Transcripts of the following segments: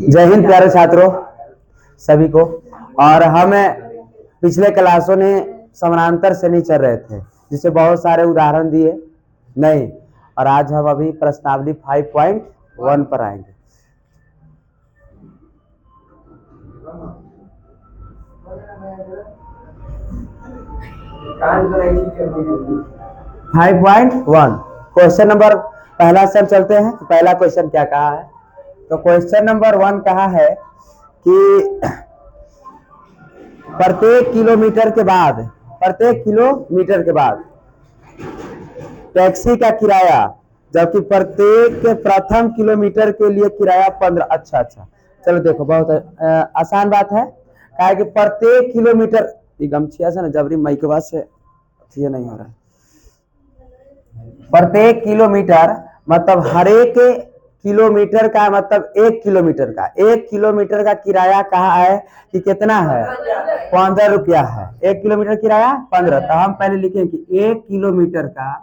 जय हिंद प्यारे छात्रों सभी को। और हम पिछले क्लासों ने समानांतर से नहीं चल रहे थे, जिससे बहुत सारे उदाहरण दिए नहीं, और आज हम अभी प्रश्नावली 5.1 पर आएंगे। क्वेश्चन नंबर पहला से हम चलते हैं। तो पहला क्वेश्चन क्या कहा है? तो क्वेश्चन नंबर 1 कहा है कि प्रत्येक किलोमीटर के बाद टैक्सी का किराया, जबकि प्रत्येक प्रथम किलोमीटर के लिए किराया 15। अच्छा, चलो देखो, बहुत आसान बात है। कहा है कि प्रत्येक किलोमीटर, गमछिया से ना जबरी माइकवा से ये नहीं हो रहा है। प्रत्येक किलोमीटर मतलब हर एक किलोमीटर का मतलब 1 किलोमीटर का किराया कहा है कि कितना है? 15 रुपया है। 1 किलोमीटर किराया 15। तो हम पहले लिखें कि 1 किलोमीटर का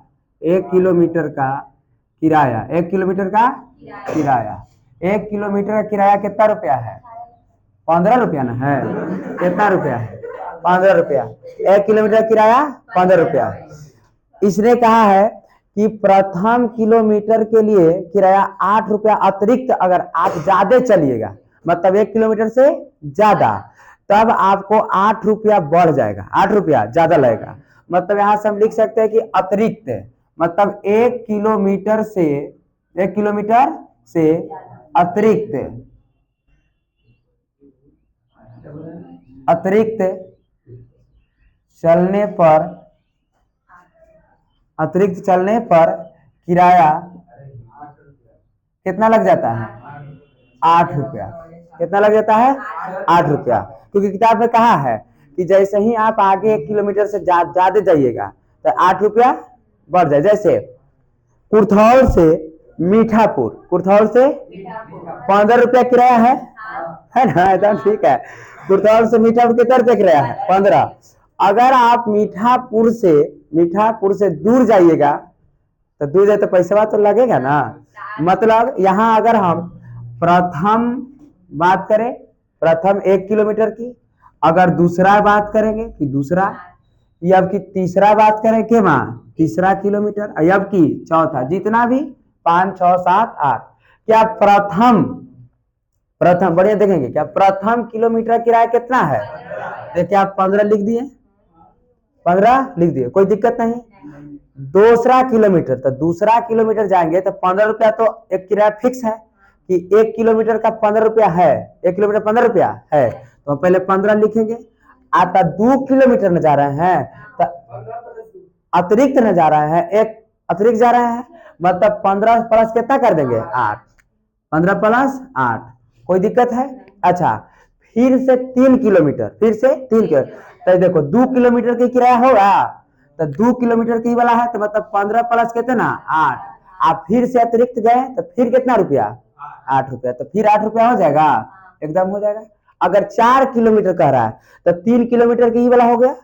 किराया 1 किलोमीटर का कितना रुपया है? 15 रुपया ना है। कितना रुपया है? 15 रुपया। 1 किलोमीटर किराया 15 रुपया। इसने कहा है कि प्रथम किलोमीटर के लिए किराया 8 रुपया अतिरिक्त, अगर आप ज्यादा चलिएगा मतलब 1 किलोमीटर से ज्यादा, तब आपको 8 रुपया बढ़ जाएगा, 8 रुपया ज्यादा लगेगा। मतलब यहां से हम लिख सकते हैं कि अतिरिक्त मतलब 1 किलोमीटर से अतिरिक्त चलने पर किराया कितना लग जाता है? 8 रुपया। कितना लग जाता है? 8 रुपया। क्योंकि किताब में कहा है कि जैसे ही आप आगे 1 किलोमीटर से ज्यादा जाइएगा तो 8 रुपया बढ़ जाए। जैसे कुर्थौल से मीठापुर 15 रुपया किराया है ना? एकदम ठीक है। कुर्थौल से मीठापुर कितना रुपया किराया है? 15। अगर आप मीठापुर से दूर जाइएगा तो दूर जाए तो पैसा तो लगेगा ना। मतलब यहाँ अगर हम प्रथम बात करें, प्रथम 1 किलोमीटर की, अगर दूसरा बात करेंगे कि दूसरा, अब की तीसरा बात करें कि तीसरा किलोमीटर, अब की चौथा, जितना भी 5, 6, 7, 8, क्या प्रथम बढ़िया देखेंगे, क्या प्रथम किलोमीटर किराया कितना है? तो क्या 15 लिख दिए? 15 लिख दिए, कोई दिक्कत नहीं। दूसरा किलोमीटर जाएंगे तो 15 रुपया तो एक किराया फिक्स है कि 1 किलोमीटर का 15 रुपया है। 1 किलोमीटर 15 रुपया है, तो पहले 15 लिखेंगे। आता 2 किलोमीटर में जा रहे हैं तो अतिरिक्त न जा रहा है, एक अतिरिक्त जा रहा है, मतलब 15 प्लस कितना कर देंगे? 8। 15 प्लस 8, कोई दिक्कत है? अच्छा, फिर से 3 किलोमीटर, तो देखो 2 किलोमीटर की किराया होगा, तो 2 किलोमीटर की वाला है, तो मतलब 15 प्लस कितना? 8। आप फिर से अतिरिक्त गए तो फिर कितना रुपया? 8 रुपया। तो फिर 8 रुपया हो जाएगा, एकदम हो जाएगा। अगर 4 किलोमीटर कह रहा है तो 3 किलोमीटर की वाला हो गया,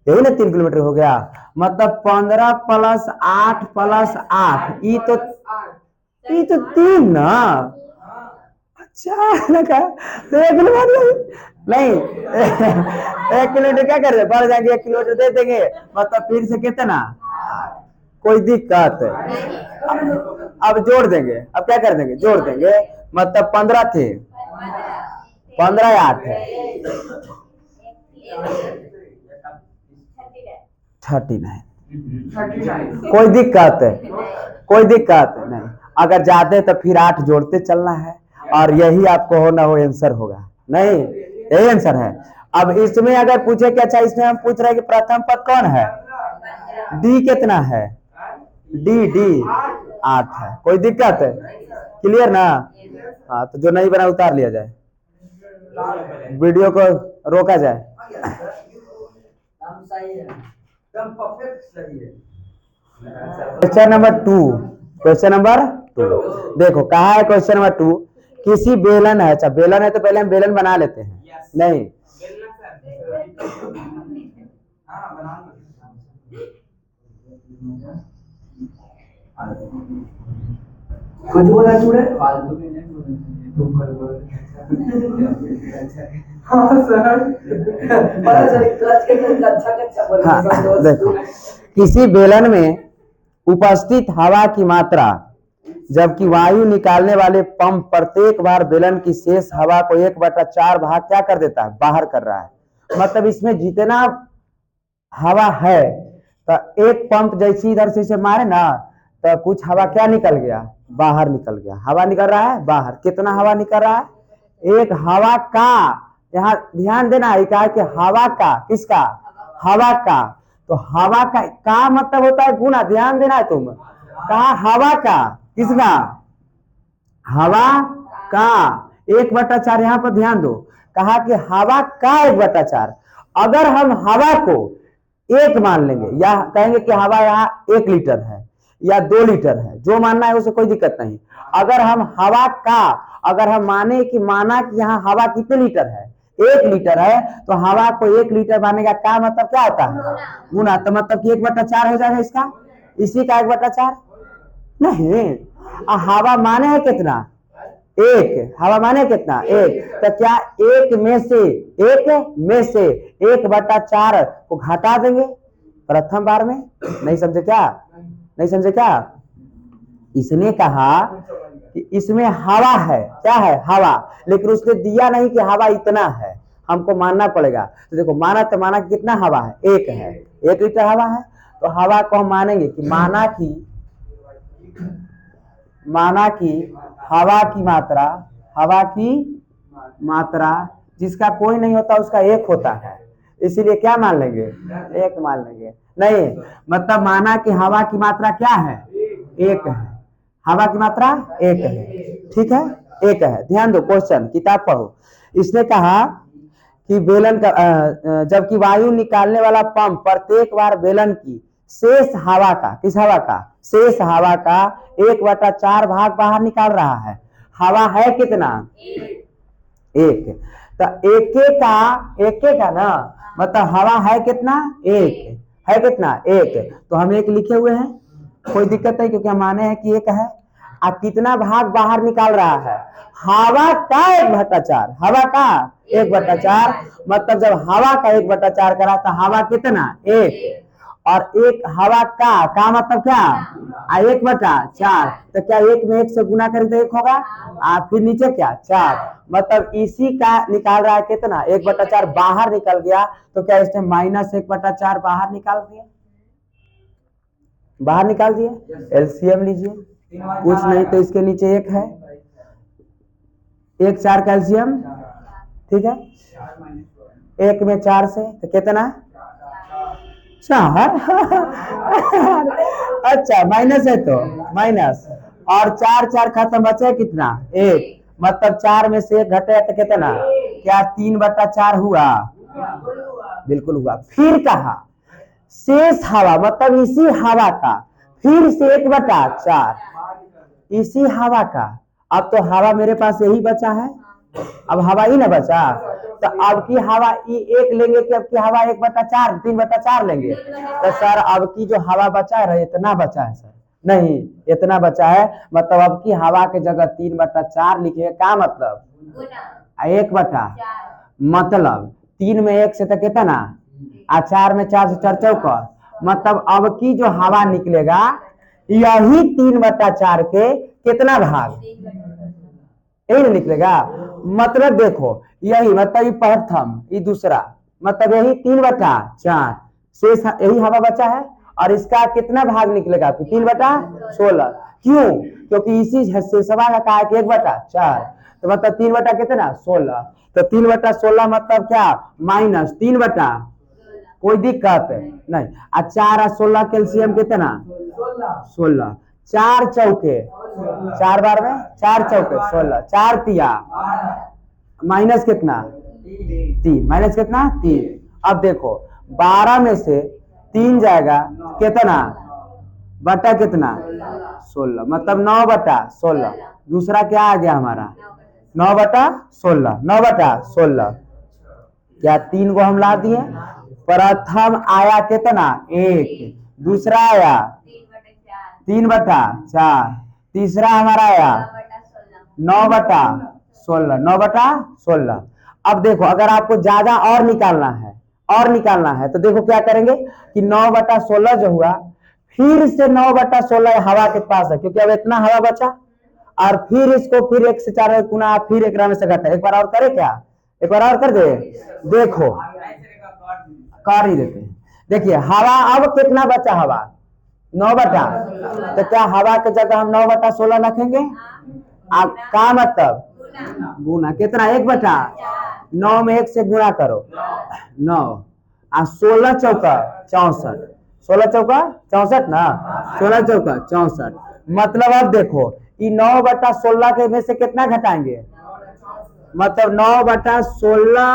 यही ना 3 किलोमीटर हो गया, मतलब 15 प्लस 8 प्लस 8, ये तो 3 ना। अच्छा लगा, नहीं 1 किलोमीटर क्या कर रहे, बढ़ जाएंगे, 1 किलोमीटर दे देंगे, मतलब फिर से कितना? कोई दिक्कत है? अब जोड़ देंगे, अब क्या कर देंगे? जोड़ देंगे, मतलब 15 थे, 15 8 है 39। कोई दिक्कत है? कोई दिक्कत नहीं। अगर जाते तो फिर 8 जोड़ते चलना है, और यही आपको हो ना हो आंसर होगा, नहीं यही आंसर है। अब इसमें अगर पूछे कि अच्छा, इसमें हम पूछ रहे हैं कि प्रथम पद कौन है? डी कितना है? डी 8 है। कोई दिक्कत है? क्लियर ना? हाँ, तो जो नहीं बना उतार लिया जाए, वीडियो को रोका जाए। क्वेश्चन नंबर 2 देखो, कहा है क्वेश्चन नंबर 2, किसी बेलन है। अच्छा, बेलन है तो पहले हम बेलन बना लेते हैं। नहीं, कुछ बोला चूड़े फालतू में नहीं बोलना चाहिए, तुम कर बोलो। हाँ सर पता चली क्लच के कच्चा कच्चा बोल रहे। देखो किसी बेलन में उपस्थित हवा की मात्रा जबकि वायु निकालने वाले पंप प्रत्येक बार बेलन की शेष हवा को 1/4 भाग क्या कर देता है, बाहर कर रहा है। मतलब इसमें जितना हवा है तो एक पंप जैसे इधर से इसे मारे ना तो कुछ हवा क्या निकल गया, बाहर निकल गया। हवा निकल रहा है बाहर, कितना हवा निकल रहा है, एक हवा का, यहाँ ध्यान देना है कहा कि हवा का, किसका, हवा का। तो हवा का मतलब होता है गुना, ध्यान देना है तुम, कहा हवा का, किसका, हवा का 1/4। यहाँ पर ध्यान दो, कहा कि हवा का 1/4। अगर हम हवा को एक मान लेंगे या कहेंगे कि हवा यहाँ 1 लीटर है या 2 लीटर है, जो मानना है उसे कोई दिक्कत नहीं। अगर हम हवा का, अगर हम माने कि माना कि यहाँ हवा कितने लीटर है, 1 लीटर है, तो हवा को 1 लीटर मानेगा का मतलब क्या होता है, गुना। तो मतलब कि 1/4 हो जाएगा इसका, इसी का 1/4 नहीं। हवा माने है कितना, 1, हवा माने कितना, 1। तो क्या 1 में से 1/4 को घटा देंगे प्रथम बार में, नहीं समझे क्या, नहीं समझे क्या। इसने कहा कि इसमें हवा है, क्या है, हवा, लेकिन उसने दिया नहीं कि हवा इतना है, हमको मानना पड़ेगा। तो देखो माना तो माना कि कितना हवा है, 1 है, 1 लीटर हवा है। तो हवा को हम मानेंगे कि माना कि हवा की मात्रा, हवा की मात्रा जिसका कोई नहीं होता उसका 1 होता है, इसीलिए क्या मान लेंगे, 1 मान लेंगे। नहीं मतलब माना कि हवा की मात्रा क्या है, 1 है, हवा की मात्रा 1 है, ठीक है, 1 है। ध्यान दो क्वेश्चन, किताब पढ़ो। इसने कहा कि बेलन का जबकि वायु निकालने वाला पंप प्रत्येक बार बेलन की शेष हवा का, किस हवा का, शेष हवा का 1/4 भाग बाहर निकाल रहा है। हवा है कितना, 1। तो एके का ना मतलब हवा है कितना, 1 है, कितना 1। तो हम 1 लिखे हुए हैं, कोई दिक्कत नहीं क्योंकि हम माने हैं कि 1 है। अब कितना भाग बाहर निकाल रहा है, हवा का 1/4, हवा का 1/4। मतलब जब हवा का 1/4 करा तो हवा कितना, 1, और 1 हवा का मतलब क्या, 1/4। तो क्या 1 में 1 से गुना करें तो 1 होगा, फिर नीचे क्या 4। मतलब इसी का निकाल रहा है कितना, 1/4 बाहर निकल गया। तो क्या इसने -1/4 बाहर निकाल दिया, बाहर निकाल दिया। एलसीएम लीजिए, कुछ नहीं तो इसके नीचे 1 है, 1 4 कैल्शियम, ठीक है। 1 में 4 से तो कितना, 4 अच्छा माइनस है तो माइनस, और 4 खत्म, बचे कितना, 1। मतलब 4 में से 1 घटे तो कितना, क्या 3/4 हुआ, बिल्कुल हुआ। फिर कहा शेष हवा, मतलब इसी हवा का फिर से 1/4, इसी हवा का। अब तो हवा मेरे पास यही बचा है, अब हवा ही ना बचा। तो अब की हवा 1 लेंगे कि अब की हवा 1/4, 3/4 लेंगे। तो सर अब की जो हवा बचा है इतना बचा है सर, नहीं इतना बचा है, मतलब अब की हवा के जगह 3/4 लिखे, क्या मतलब 1/, मतलब 3 में 1 से तो कितना, 4 में 4 से 4 चौका, मतलब अब की जो हवा निकलेगा यही 3/4 के कितना भाग, यही ना निकलेगा। मतलब देखो यही, मतलब ये प्रथम, ये दूसरा, मतलब यही 3/4 शेष यही हवा बचा है, और इसका कितना भाग निकलेगा, 3/16। क्यों, क्योंकि इसी शेषवा का कहा कि 1/4, तो मतलब 3 कितना 16। तो 3/16 मतलब क्या, -3, कोई दिक्कत नहीं। 4 और 16 कैल्शियम कितना, 16, 4 चौके, 4 बार में 4 चौके 16, 4 तिया माइनस कितना, 3, माइनस कितना 3। अब देखो 12 में से 3 जाएगा कितना, बटा कितना 16, मतलब 9/16। दूसरा क्या आ गया हमारा 9/16, 9/16। क्या 3 को हम ला दिए, प्रथम आया कितना 1, दूसरा आया 3/4। तीसरा हमारा आया 9/16। 9/16। अब देखो अगर आपको ज्यादा और निकालना है तो देखो क्या करेंगे कि 9/16 जो हुआ, फिर से 9/16 हवा के पास है क्योंकि अब इतना हवा बचा, और फिर इसको फिर 1 से 4 गुना, फिर 1 में से घटा। एक बार और करे क्या? एक बार और कर दे। देखो कर ही देते हैं। देखिए हवा अब कितना बचा? हवा 9 तो क्या हवा के जगह हम 9/16 रखेंगे? आप का मतलब गुना कितना? 1/9 में 1 से गुना करो 9, और 16 चौका 64। 16 चौका 64 ना, 16 चौका 64। मतलब अब देखो ये 9/16 के में से कितना घटाएंगे? मतलब 9/16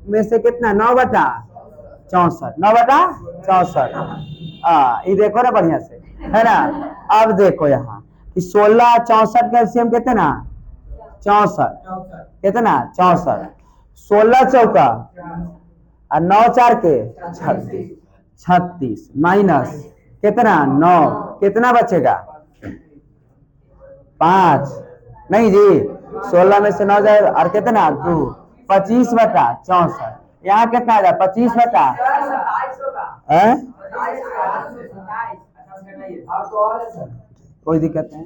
में से कितना? 9/64। 9/64। ये देखो ना बढ़िया से, है ना। अब देखो यहाँ कि 16 64 का एलसीएम कितना? 64। कितना? 64। 16 चौका और 9 4 के 36। 36 माइनस कितना? 9। कितना बचेगा? 5। नहीं जी, 16 में से 9 जाए और कितना? 2। 25/64। यहाँ कितना आ जाए? 25 कोई दिक्कत नहीं,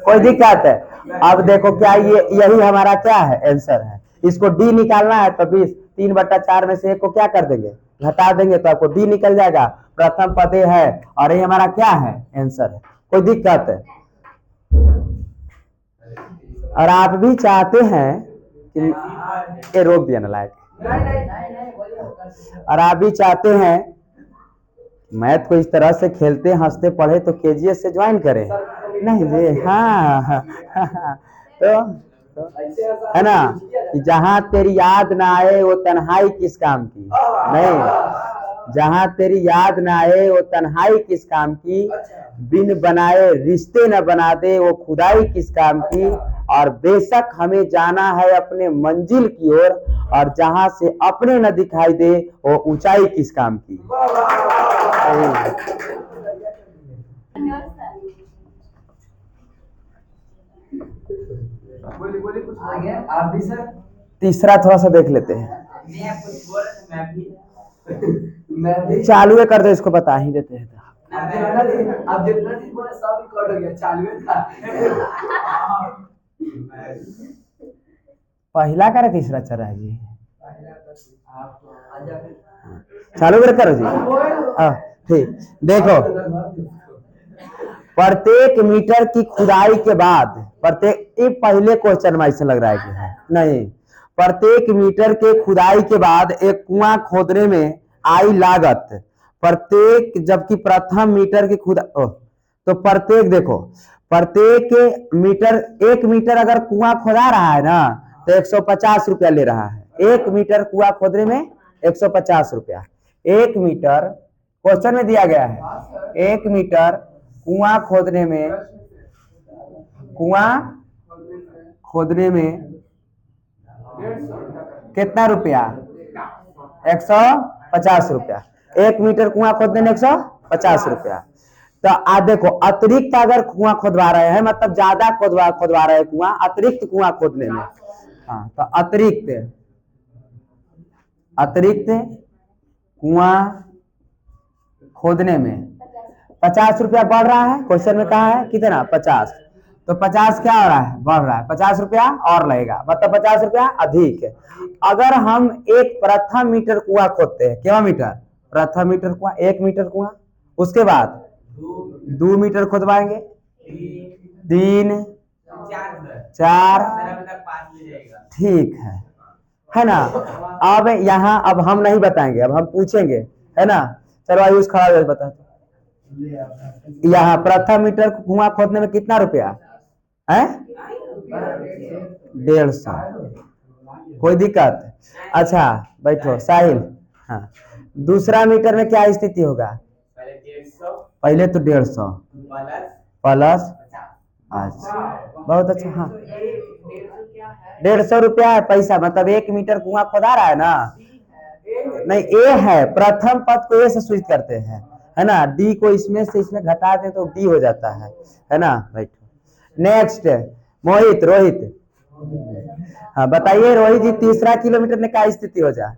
कोई दिक्कत है। अब देखो क्या ये यही हमारा क्या है? आंसर है। इसको डी निकालना है तो 20 3/4 में से 1 को क्या कर देंगे? घटा देंगे तो आपको डी निकल जाएगा। प्रथम पद है और ये हमारा क्या है? आंसर है। कोई दिक्कत है? और आप भी चाहते हैं कि ये रोक दिया ना लायक, और आप भी चाहते हैं मैथ को इस तरह से खेलते हंसते पढ़े तो केजीएस से ज्वाइन करें। नहीं जी, हाँ, तो है ना कि जहां तेरी याद ना आए वो तन्हाई किस काम की। नहीं, जहां तेरी याद ना आए वो तन्हाई किस काम की, बिन बनाए रिश्ते न बना दे वो खुदाई किस काम की, और बेशक हमें जाना है अपने मंजिल की ओर, और जहां से अपने न दिखाई दे वो ऊंचाई किस काम की। बोलिए कुछ आ गया आप भी सर। तीसरा थोड़ा सा देख लेते हैं। मैं भी चालू कर दो, इसको बता ही देते हैं। अब जितना चीज बोला सब रिकॉर्ड हो गया, चालू था। पहला करे तीसरा चल रहा है जी। चालू करो जी। ठीक, देखो प्रत्येक मीटर की खुदाई के बाद, प्रत्येक, ये पहले क्वेश्चन में ऐसा लग रहा है कि है नहीं, प्रत्येक मीटर के खुदाई के बाद एक कुआं खोदने में आई लागत प्रत्येक, जबकि प्रथम मीटर की खुदा तो प्रत्येक, देखो प्रत्येक मीटर, 1 मीटर अगर कुआं खोदा रहा है ना तो 150 रुपया ले रहा है। 1 मीटर कुआं खोदने में 150 रुपया। 1 मीटर क्वेश्चन में दिया गया है, 1 मीटर कुआं खोदने में, कुआं खोदने में कितना रुपया? 150 रुपया। 1 मीटर कुआं खोदने में 150 रुपया। तो आ देखो अतिरिक्त अगर कुआं खोदवा रहे हैं, मतलब ज्यादा खोदवा रहे हैं कुआं, अतिरिक्त कुआं खोदने में, हाँ तो अतिरिक्त कुआं खोदने में 50 रुपया बढ़ रहा है। क्वेश्चन में कहा है कितना? 50। तो 50 क्या हो रहा है? बढ़ रहा है। 50 रुपया और लगेगा, मतलब 50 रुपया अधिक है। अगर हम एक प्रथम मीटर कुआं खोदते हैं, क्या मीटर? प्रथम मीटर कुआं, 1 मीटर कुआं, उसके बाद 2 मीटर खोदवाएंगे, 3 4, ठीक है ना। अब यहाँ अब हम नहीं बताएंगे, अब हम पूछेंगे, है ना। चलो आयुष खड़ा हो बता। यहाँ प्रथम मीटर कुआं खोदने में कितना रुपया है? 150। कोई दिक्कत? अच्छा बैठो साहिल। हाँ, दूसरा मीटर में क्या स्थिति होगा? पहले तो 150 प्लस, अच्छा बहुत अच्छा। हाँ 150 रुपया है पैसा, मतलब 1 मीटर कुआं खोदा रहा है ना। नहीं, ए है प्रथम पद को ए से सूचित करते हैं, है ना। डी को इसमें से इसमें घटा दे तो डी हो जाता है ना। बैठो। नेक्स्ट मोहित रोहित। हाँ बताइए रोहित जी, तीसरा किलोमीटर में क्या स्थिति हो जाए।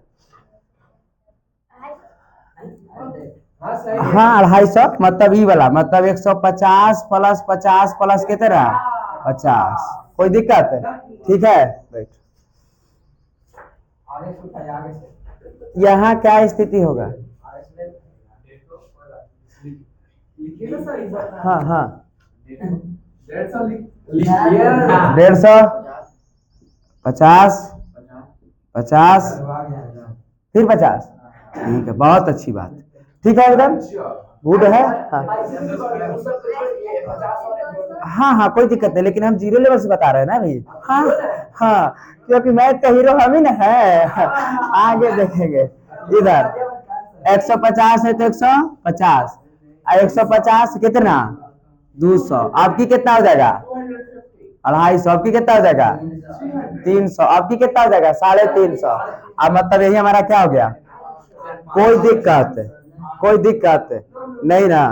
हाँ 250 मतलब ई वाला मतलब 150 प्लस 50 प्लस कितना 50। कोई दिक्कत है? ठीक है बैठ। यहाँ क्या स्थिति होगा। हाँ हाँ 150 50 50 फिर 50। ठीक है बहुत अच्छी बात। ठीक है एकदम गुड है। हाँ हाँ कोई दिक्कत नहीं, लेकिन हम जीरो लेवल से बता रहे हैं ना भाई। हाँ हाँ क्योंकि मैथ का हीरो हम ही ना है। आगे देखेंगे इधर 150 है तो 150 और 150 कितना 200। आपकी कितना हो जाएगा 250। आपकी कितना हो जाएगा 300। आपकी कितना हो जाएगा 350। अब मतलब यही हमारा क्या हो गया। कोई दिक्कत नहीं ना।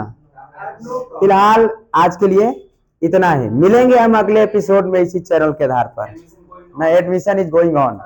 फिलहाल आज के लिए इतना ही, मिलेंगे हम अगले एपिसोड में इसी चैनल के आधार पर। ना एडमिशन इज गोइंग ऑन।